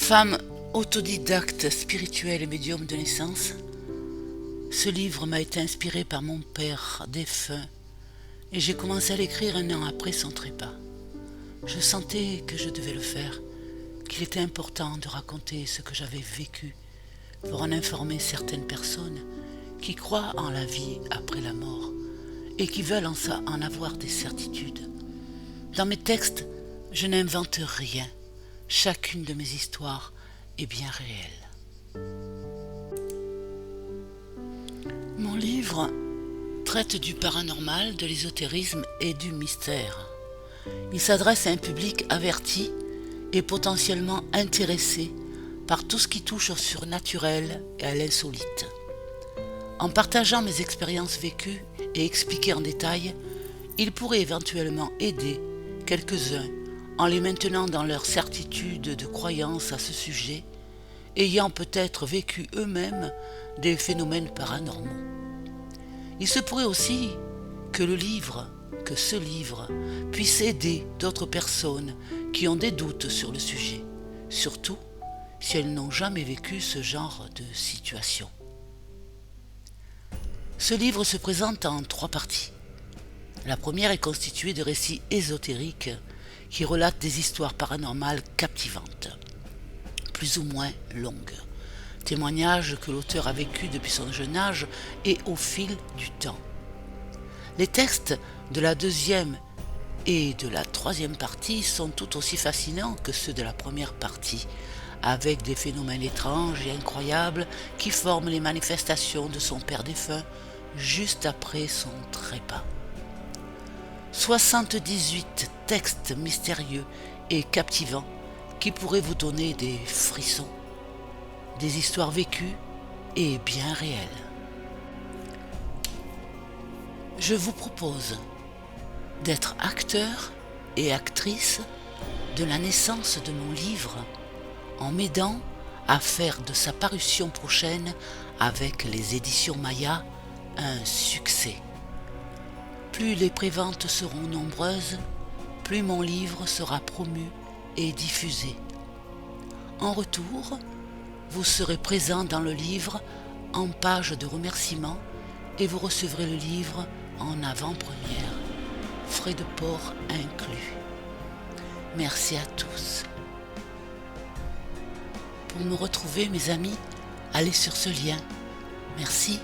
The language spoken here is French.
Femme autodidacte, spirituelle et médium de naissance, ce livre m'a été inspiré par mon père défunt et j'ai commencé à l'écrire 1 an après son trépas. Je sentais que je devais le faire, qu'il était important de raconter ce que j'avais vécu pour en informer certaines personnes qui croient en la vie après la mort et qui veulent en avoir des certitudes. Dans mes textes, je n'invente rien. Chacune de mes histoires est bien réelle. Mon livre traite du paranormal, de l'ésotérisme et du mystère. Il s'adresse à un public averti et potentiellement intéressé par tout ce qui touche au surnaturel et à l'insolite. En partageant mes expériences vécues et expliquées en détail, il pourrait éventuellement aider quelques-uns en les maintenant dans leur certitude de croyance à ce sujet, ayant peut-être vécu eux-mêmes des phénomènes paranormaux. Il se pourrait aussi que ce livre puisse aider d'autres personnes qui ont des doutes sur le sujet, surtout si elles n'ont jamais vécu ce genre de situation. Ce livre se présente en 3 parties. La première est constituée de récits ésotériques qui relatent des histoires paranormales captivantes, plus ou moins longues, témoignages que l'auteur a vécu depuis son jeune âge et au fil du temps. Les textes de la 2e et de la 3e partie sont tout aussi fascinants que ceux de la première partie, avec des phénomènes étranges et incroyables qui forment les manifestations de son père défunt juste après son trépas. 78 textes mystérieux et captivants qui pourraient vous donner des frissons, des histoires vécues et bien réelles. Je vous propose d'être acteur et actrice de la naissance de mon livre en m'aidant à faire de sa parution prochaine avec les éditions Maya un succès. Plus les préventes seront nombreuses, plus mon livre sera promu et diffusé. En retour, vous serez présent dans le livre en page de remerciement et vous recevrez le livre en avant-première, frais de port inclus. Merci à tous. Pour me retrouver, mes amis, allez sur ce lien. Merci.